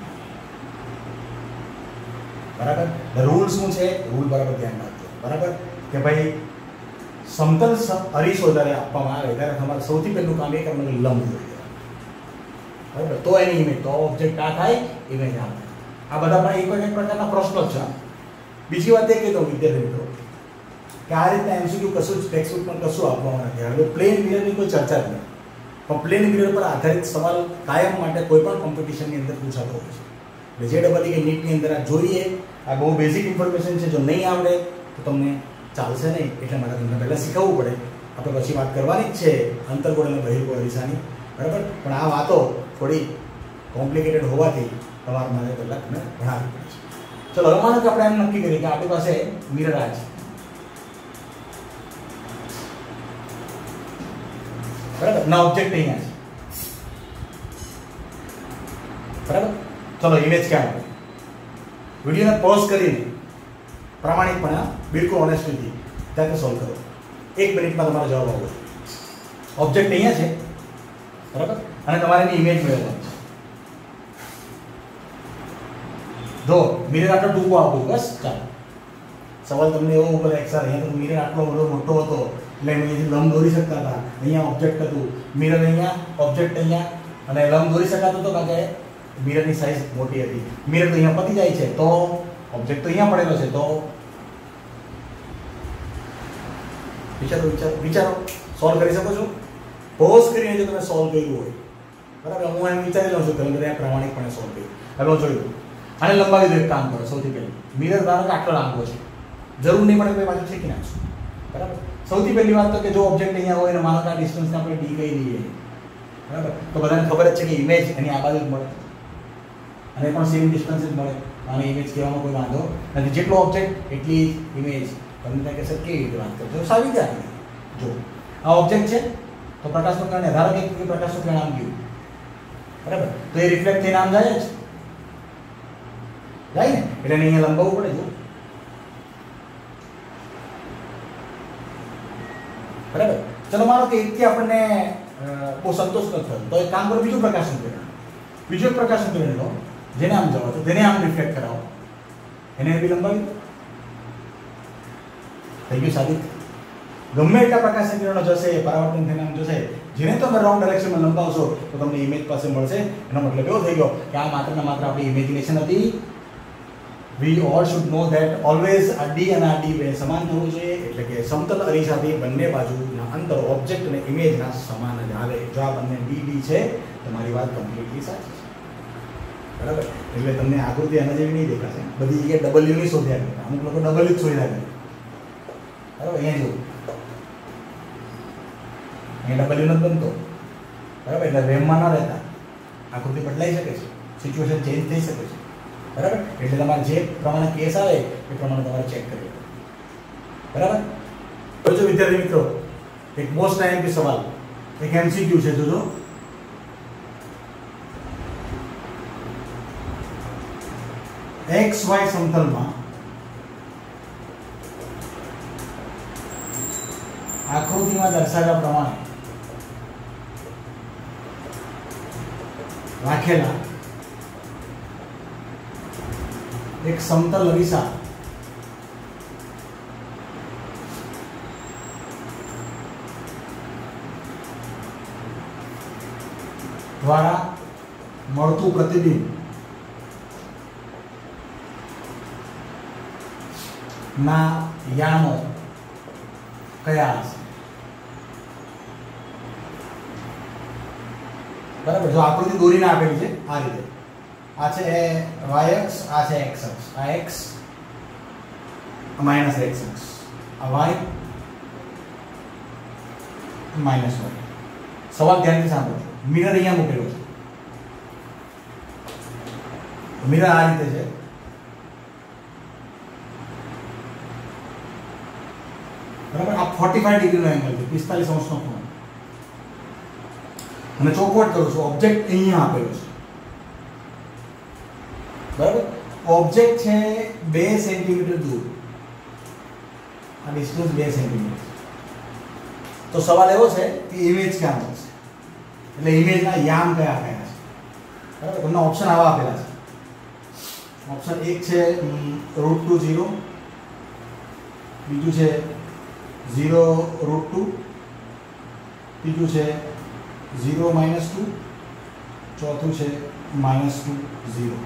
બરાબર. રૂલ શું છે? રૂલ બરાબર ધ્યાન રાખજો બરાબર. કે ભાઈ સમતલ અરીસો જ્યારે આપવામાં આવે ત્યારે તમારે સૌથી પહેલું કામ એ કરવાનું કે લંબ દોરી દેવાનું. બરાબર, તો એની ઇમેજ, તો ઓબ્જેક્ટ આ થાય, ઇમેજ આ થાય. આ બધા પણ એક પ્રકારના પ્રશ્નો જ છે. બીજી વાત એ કહી દઉં વિદ્યાર્થી મિત્રો કે આ રીતના એમસીક્યુ કશું જ ટેક્સ્ટ બુક પણ કશું આપવામાં નથી. હવે પ્લેન મિરરની કોઈ ચર્ચા જ નથી, પણ પ્લેન મિરર પર આધારિત સવાલ કાયમ માટે કોઈ પણ કોમ્પિટિશનની અંદર પૂછાતો હોય છે. એટલે જે ડબલ કે નીટની અંદર આ જોઈએ, આ બહુ બેઝિક ઇન્ફોર્મેશન છે. જો નહીં આવડે તો તમને ચાલશે નહીં, એટલે માટે તમને પહેલાં શીખવવું પડે. આપણે પછી વાત કરવાની જ છે અંતર્ગોળ અને બહિર્ગોળ અરીસાની, બરાબર. પણ આ વાતો થોડી કોમ્પ્લિકેટેડ હોવાથી તમારે મારે પહેલાં તમને ભણાવવી પડે છે. ચલો, હવે માનો કે આપણે એમ નક્કી કરીએ કે આપણી પાસે મિરર આ છે, બરાબર, ના ઓબ્જેક્ટ અહીંયા છે, બરાબર. ચલો, ઇમેજ ક્યાં આવે? વિડીયોને પોઝ કરીને પ્રામાણિકપણે બિલકુલ ઓનેસ્ટીથી ત્યાં સોલ્વ કરો. 1 મિનિટમાં તમારો જવાબ આવવો જોઈએ. ઓબ્જેક્ટ અહીંયા છે, બરાબર, અને તમારે એની ઇમેજ મેળવવાની છે. જો મિરર આટલો ટૂંકો આપું, બસ ચાલો. સવાલ તમને એવો ઉપર એક્સર, અહીંયા તો મિરર આટલો બધો મોટો હતો એટલે અહીંયાથી લંબ દોરી શકતા હતા. અહીંયા ઓબ્જેક્ટ હતું, મિરર અહીંયા, ઓબ્જેક્ટ અહીંયા, અને લંબ દોરી શકાતો હતો કારણ કે મિરરની સાઇઝ મોટી હતી. મિરર તો અહીંયા પતી જાય છે, તો ઓબ્જેક્ટ તો અહીંયા પડેલો છે, તો વિચારો સોલ્વ કરી શકો છો. પોઝ કરીને જો તમે સોલ્વ કર્યું હોય, બરાબર, હું એમ વિચારી લઉં છું તમે બધા પ્રામાણિકપણે સોલ્વ કર્યું. હવે જોયું, આને લંબાવી દો. એક કામ કરો, સૌથી પહેલું મિરર ધારો કે આટલો લાંબો છે, જરૂર નહીં પડે તો બાજુ છેકી નાખશું, બરાબર. સૌથી પહેલી વાત તો કે જો ઓબ્જેક્ટ અહીંયા હોય અને માનો કે આ ડિસ્ટન્સને આપણે ડી કહી દઈએ, બરાબર, તો બધાને ખબર જ છે કે ઇમેજ એની આ બાજુ જ મળે અને પણ સેમ ડિસ્ટન્સ જ મળે. અને ઇમેજ કહેવામાં કોઈ વાંધો નથી. જેટલો ઓબ્જેક્ટ એટલી ઇમેજ. તમને ત્યાં કે સર કેવી રીતે વાત કરજો? સારી રીતે આપી. જો આ ઓબ્જેક્ટ છે તો પ્રકાશનું કિરણ, ધારો કે પ્રકાશનું કિરણ આમ ગયું, બરાબર, તો એ રિફ્લેક્ટ થઈને આમ જાય જ, જાય ને, એટલે એને અહીંયા લંબાવવું પડે. જો બરાબર. ચલો, માનો કે એકથી આપણને બહુ સંતોષ ન થયો તો એક કામ કરો, બીજું પ્રકાશનું કિરણ, બીજું એક પ્રકાશનું કિરણ લો, જેને આમ જવા દો, જેને આમ રિફ્લેક્ટ કરાવો, એને બી લંબાવી થઈ ગયું સાબિત. ગમે એટલા પ્રકાશના કિરણો જશે, પરાવર્તન થઈને આમ જશે, જેને તમે રોંગ ડાયરેક્શનમાં લંબાવશો તો તમને ઇમેજ પાસે મળશે. એનો મતલબ એવો થઈ ગયો કે આ માત્ર ને માત્ર આપણી ઇમેજિનેશન હતી. We all should know that always આ ડી અને આ ડી બે સમાન થવું જોઈએ. એટલે કે સમતલ અરીસાથી બંને બાજુના અંતર ઓબ્જેક્ટ અને ઇમેજના સમાન જ આવે. જો આ બંને ડી ડી છે, તમારી વાત કમ્પ્લીટલી સાચી છે, બરાબર. એટલે તમને આકૃતિ આના જેવી નહીં દેખાશે. બધી જગ્યાએ ડબલ્યુ ની શોધ્યા કરતા, અમુક લોકો ડબલ જ શોધ્યા કરે, બરાબર. અહીંયા જોવું, અહીંયા ડબલ્યુ નથી બનતો, બરાબર. એટલે રેમમાં ન રહેતા આકૃતિ બદલાઈ શકે છે, સિચ્યુએશન ચેન્જ થઈ શકે છે, બરાબર. એટલે તમારે જે પ્રમાણે કેસ આવે એ પ્રમાણે તમારે ચેક કરવું, બરાબર. જો વિદ્યાર્થી મિત્રો, એક મોસ્ટ આઈએમપી સવાલ, એક એમસીક્યુ છે. જોજો, XY સમતલમાં આકૃતિમાં દર્શાવ્યા પ્રમાણે રાખેલા એક સમતલ અરીસા દ્વારા મળતું પ્રતિબિંબ ના યામો કયા હશે? બરાબર. જો આકૃતિ દોરીને આપેલી છે આ રીતે, આ છે y અક્ષ, આ છે x અક્ષ, આ x માઈનસ x અક્ષ, આ y માઈનસ y. સવાલ ધ્યાનથી સાંભળજો. મિરર અહીંયા મૂકેલો છે, મિરર આ રીતે છે, બરાબર. આ 45 ડિગ્રીનો એંગલ છે, 45 અંશનો ખૂણો. અને ચોખવટ કરું છું, ઓબ્જેક્ટ અહીંયા આપેલો છે, બરાબર. ઓબ્જેક્ટ છે 2 સેન્ટીમીટર દૂર, આ ડિસ્ટન્સ 2 સેન્ટીમીટર. તો સવાલ એવો છે કે ઇમેજ ક્યાં મળશે, એટલે ઇમેજના યામ કયા કયા છે, બરાબર. તમને ઓપ્શન આવા આપેલા છે. ઓપ્શન 1 છે √2 0, બીજું છે 0√2, ત્રીજું છે 0 - 2, ચોથું છે -2 0.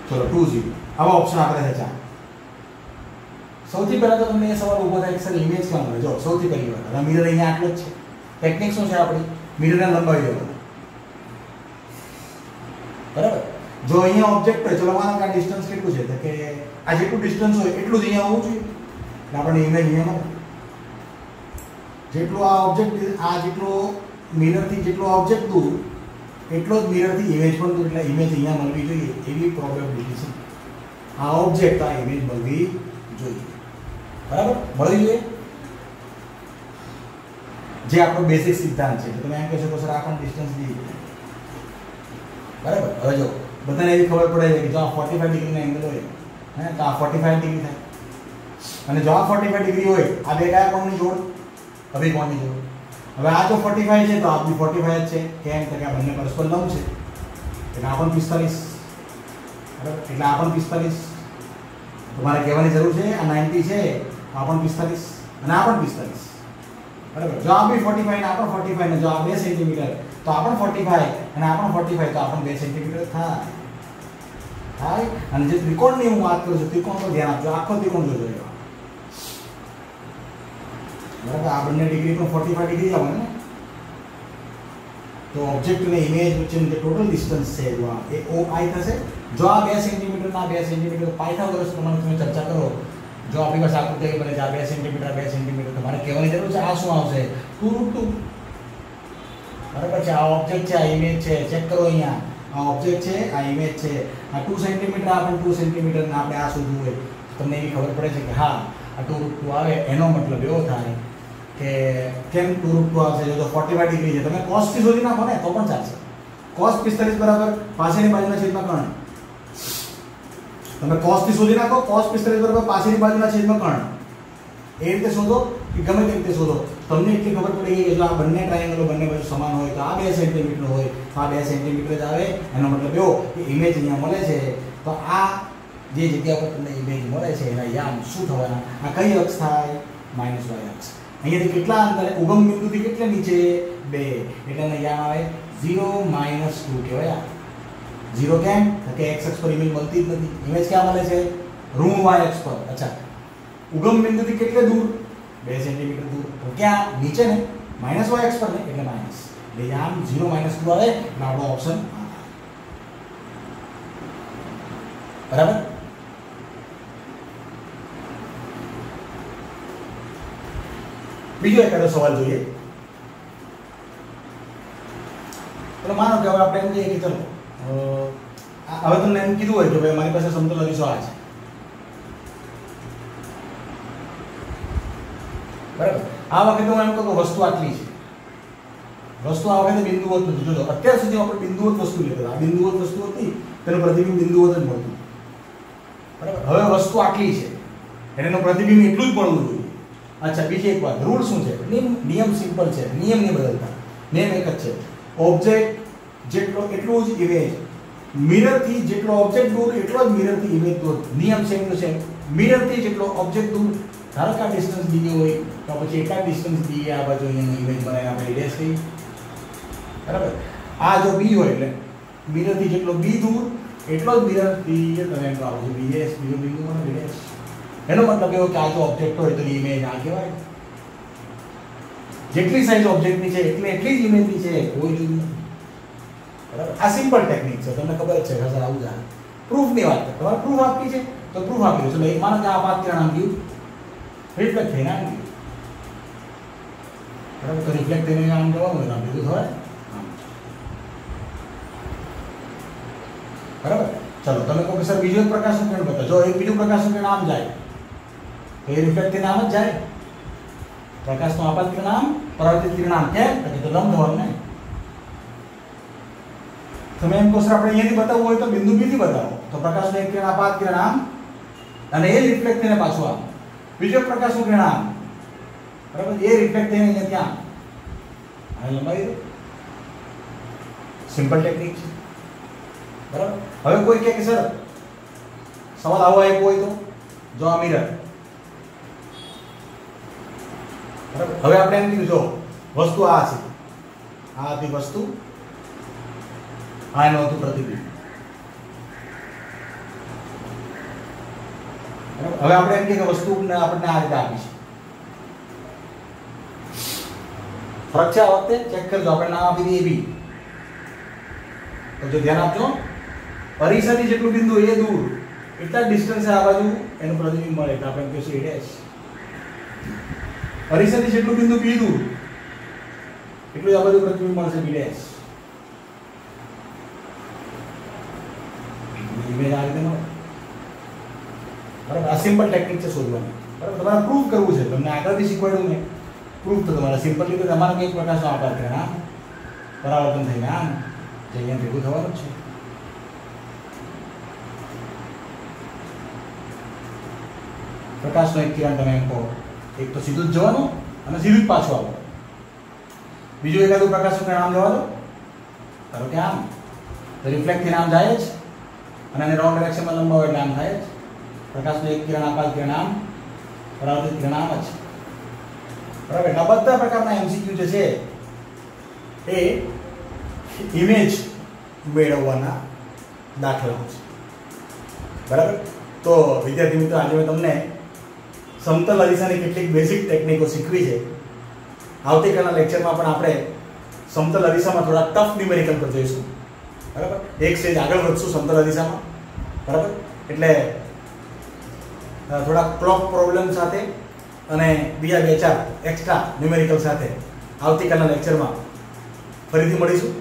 ચલો 2 0 આવા ઓપ્શન આપણે છે. ચાર સૌથી પહેલા તો તમને એ સવાલ ઊભો થાય કે સર ઇમેજ ક્યાં મળે. જો સૌથી પહેલી વાત હવે મિરર અહીંયા આટલો જ છે. ટેકનિક શું છે આપણી? મિરરને લંબાવી દેવાનો. બરાબર. જો અહીંયા ઓબ્જેક્ટ હોય, ચલો માનો કે આ ડિસ્ટન્સ કેટલું છે તો કે આ જેટલું ડિસ્ટન્સ હોય એટલું જ અહીંયા હોવું જોઈએ એટલે આપણે ઇમેજ અહીંયા મળે. જેટલું આ ઓબ્જેક્ટ આ જેટલો મિરરથી જેટલો ઓબ્જેક્ટ દૂર એટલો જ મિરરથી ઇમેજ પણ દૂર, એટલે ઇમેજ અહીંયા મળવી જોઈએ એવી પ્રોબેબિલિટી છે. આ ઓબ્જેક્ટ આ ઇમેજ મળવી જોઈએ. બરાબર, મળવી જોઈએ. જે આપણો બેસિક સિદ્ધાંત છે. તમે એમ કહી શકો સર આ પણ ડિસ્ટન્સ દીધી. બરાબર. હવે જો બધાને એવી ખબર પડે છે કે જો આ 45 ડિગ્રીનો એંગલ હોય હે તો આ 45 ડિગ્રી થાય, અને જો આ 45 ડિગ્રી હોય આ બે કયા કોણની જોડ? અભિકોણની જોડ. હવે આ જો 45 છે તો આ બી 45 જ છે. કેમ? તો કે આ બંને પરસ્પર લંબ છે એટલે આ પણ 45. બરાબર, એટલે આ પણ 45. તમારે કહેવાની જરૂર છે આ 90 છે, આ પણ 45 અને આ પણ 45. બરાબર. જો આ બી 45 ને આ પણ 45 ને જો આ 2 સેન્ટીમીટર તો આ પણ 45 અને આ પણ 45 તો આ પણ 2 સેન્ટીમીટર થાય. અને જે ત્રિકોણની હું વાત કરું છું, ત્રિકોણ પર ધ્યાન આપજો. આખો ત્રિકોણ જોજો. બરાબર, આ બંને ડિગ્રી પણ 45 ડિગ્રી આવે ને, તો ઓબ્જેક્ટ અને ઇમેજ વચ્ચેનું જે ટોટલ ડિસ્ટન્સ છે એ OI થશે. જો આ 2 સેન્ટીમીટર ના 2 સેન્ટીમીટર પાયથાગોરસ પ્રમાણે તમે ચર્ચા કરો, જો આપણી પાસે આકૃતિ બને છે આ 2 સેન્ટીમીટર 2 સેન્ટીમીટર, તમારે કહેવાની જરૂર છે આ શું આવશે? 2√2. બરાબર છે. આ ઓબ્જેક્ટ છે, આ ઇમેજ છે. ચેક કરો અહીંયા, આ ઓબ્જેક્ટ છે, આ ઇમેજ છે. આ 2 સેન્ટીમીટર આ પણ 2 સેન્ટીમીટર ને આપણે આ શોધવું હોય તમને એવી ખબર પડે છે કે હા આ 2√2 આવે. એનો મતલબ એવો થાય કે કેમ 2√2 આવશે? જો તો 45 ડિગ્રી છે, તમે cos થી શોધી નાખો ને તો પણ ચાલશે. cos 45 બરાબર પાછળની બાજુના છેદમાં કર્ણ. તમે cos થી શોધી નાખો, cos 45 બરાબર પાછળની બાજુના છેદમાં કર્ણ. એ રીતે શોધો કે ગમે તે રીતે શોધો, તમને એટલી ખબર પડી ગઈ કે જો આ બંને ટ્રાયેંગલો બંને બાજુ સમાન હોય તો આ 2 સેન્ટીમીટર હોય તો આ 2 સેન્ટીમીટર જ આવે. એનો મતલબ એવો કે ઇમેજ અહીંયા મળે છે તો આ જે જગ્યા પર તમને ઇમેજ મળે છે એના યામ શું થવાના? આ કઈ અક્ષ થાય? -y અક્ષ. અહીંયાથી કેટલા અંતરે? ઉગમ બિંદુથી કેટલે નીચે? 2. એટલે એના યામ આવે 0 - 2 કહેવાય. 0 કેમ? કે x અક્ષ પર ઇમેજ મળતી જ નથી. ઇમેજ ક્યાં મળે છે? ઋણ y અક્ષ પર. અચ્છા, ઉગમ બિંદુથી કેટલે દૂર? 2 સેન્ટીમીટર દૂર. તો ક્યાં? નીચે ને, -y અક્ષ પર ને, એટલે માઈનસ. એટલે યામ 0 - 2 આવે એટલે આપણો ઓપ્શન બરાબર. બીજો એકાદો સવાલ જોઈએ. ચલો માનો કે હવે આપણે એમ કહીએ કે ચલો હવે તમને એમ કીધું હોય કે ભાઈ મારી પાસે સમતલ અરીસો આ છે. બરાબર. આ વખતે હું એમ કહું કે વસ્તુ આટલી છે. વસ્તુ આ વખતે બિંદુવત નથી. જોજો અત્યાર સુધી આપણે બિંદુવત વસ્તુ લેતા. આ બિંદુવત વસ્તુ હતી તેનું પ્રતિબિંબ બિંદુવત જ મળતું. બરાબર. હવે વસ્તુ આટલી છે એટલે એનું પ્રતિબિંબ એટલું જ મળવું જોઈએ. અચ્છા, બીજી એક વાત, રૂલ શું છે? નિયમ સિમ્પલ છે, નિયમ નહીં બદલતા. નિયમ એક જ છે, ઓબ્જેક્ટ જેટલો એટલું જ ઇમેજ. મિરરથી જેટલો ઓબ્જેક્ટ દૂર એટલો જ મિરરથી ઇમેજ દૂર. નિયમ સેમ ટુ સેમ. મિરરથી જેટલો ઓબ્જેક્ટ દૂર, ધારો કે આ ડિસ્ટન્સ ડી હોય તો પછી એટલા ડિસ્ટન્સ ડી આ બાજુ અહીંયા ઇમેજ બનાવીને આપણે ડેશ કહીએ. બરાબર. આ જો બી હોય એટલે મિરરથી જેટલો બી દૂર એટલો જ મિરરથી તમે એમ કહો છો બીએસ બીજો બિંદુ મને બીએસ. એનો મતલબ એવો કે આ જો ઓબ્જેક્ટ હોય તો ઇમેજ આ કહેવાય. જેટલી સાઈઝ ઓબ્જેક્ટની છે એટલી જ ઇમેજની છે, કોઈ જુદું નથી. બરાબર. આ સિમ્પલ ટેકનિક છે, તમને ખબર જ છે. સર આવું જાય પ્રૂફની વાત કરે, તમારે પ્રૂફ આપવી છે તો પ્રૂફ આપી દો. ચલો એક માનો કે આ પાથ કિરણ આમ ગયું, રિફ્લેક્ટ થઈને આમ ગયું. બરાબર. તો રિફ્લેક્ટ થઈને આમ જવાનું હોય આમ ભેગું થવાય. બરાબર. ચલો તમે કહો કે સર બીજો એક પ્રકાશનું કિરણ બતાવો. જો એક બીજું પ્રકાશનું કિરણ આમ જાય તો એ રિફ્લેક્ટ થઈને આમ જ જાય. પ્રકાશનું આપાત કિરણ આમ, પરાવર્તિત કિરણ આમ. કેમ? તો લંબ થવાનું ને. તમે એમ કહો સર આપણે અહીંયાથી બતાવવું હોય તો બિંદુ બી થી બતાવો. તો પ્રકાશનું એક કિરણ આપાત કિરણ આમ અને એ રિફ્લેક્ટ થઈને પાછું આમ. બીજો પ્રકાશનું કિરણ આમ. બરાબર. એ રિફ્લેક્ટ થઈને અહીંયા ત્યાં આ લંબાઈ દો. સિમ્પલ ટેકનિક છે. બરાબર. હવે કોઈ કહે કે સર સવાલ આવો આપ્યો હોય તો જો આ મિરર, બરાબર. હવે આપણે એમ કીધું જો વસ્તુ આ છે, આ હતી વસ્તુ, આ એનું હતું પ્રતિબિંબ. હવે આપણે એમ કહીએ કે વસ્તુને આપણને આ રીતે આપી છે. ફરક છે આ વખતે ચેક કરજો. આપણે નામ આપી દઈએ બી, તો જો ધ્યાન આપજો, અરીસાથી જેટલું બિંદુ એ દૂર એટલા ડિસ્ટન્સ આ બાજુ એનું પ્રતિબિંબ મળે એટલે આપણે કહીશું એ ડેશ. અરીસાથી જેટલું બિંદુ બી દૂર એટલું આ બાજુ પ્રતિબિંબ મળશે બી ડેશ. ઇમેજ આ રીતે મળે, બરાબર. આ સિમ્પલ ટેકનિક છે શોધવાની, બરાબર. તમારે પ્રૂફ કરવું છે, તમને આગળથી શીખવાડ્યું ને પ્રૂફ. તો તમારે સિમ્પલ રીતે તમારે કંઈક પ્રકાશનો આકાર કરે, આમ પરાવર્તન થઈને આમ જે અહીંયા ભેગું થવાનું જ છે. પ્રકાશનો એક કિરણ તમે એમ કહો, એક તો સીધું જ જવાનું અને સીધું જ પાછું આવવાનું. બીજું એકાદું પ્રકાશનું કિરણ આમ જવા દો, ધારો કે આમ, તો રિફ્લેક્ટ થઈને આમ જાય જ અને એને રાઉન્ડ ડિરેક્શનમાં લંબાવો એટલે આમ થાય જ. પ્રકાશનું એક કિરણ આપાત કિરણ આમ, પરાવર્તિત કિરણ આમ જ, બરાબર. આ બધા પ્રકારના એમસીક્યુ જે છે એ ઇમેજ મેળવવાના દાખલાઓ છે, બરાબર. તો વિદ્યાર્થી મિત્રો, આજે મેં તમને સમતલ અરીસાની કેટલીક બેઝિક ટેકનિકો શીખવી છે. આવતીકાલના લેક્ચરમાં પણ આપણે સમતલ અરીસામાં થોડા ટફ ન્યુમેરિકલ પર જઈશું, બરાબર. એક સ્ટેજ આગળ વધશું સમતલ અરીસામાં, બરાબર. એટલે થોડા ક્લોક પ્રોબ્લેમ સાથે અને બીજા 2-4 એક્સ્ટ્રા ન્યુમેરિકલ સાથે આવતીકાલના લેક્ચરમાં ફરીથી મળીશું.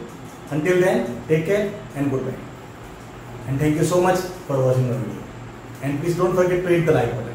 Until then, take care and goodbye. And thank you so much for watching the video. And please don't forget to hit the like button.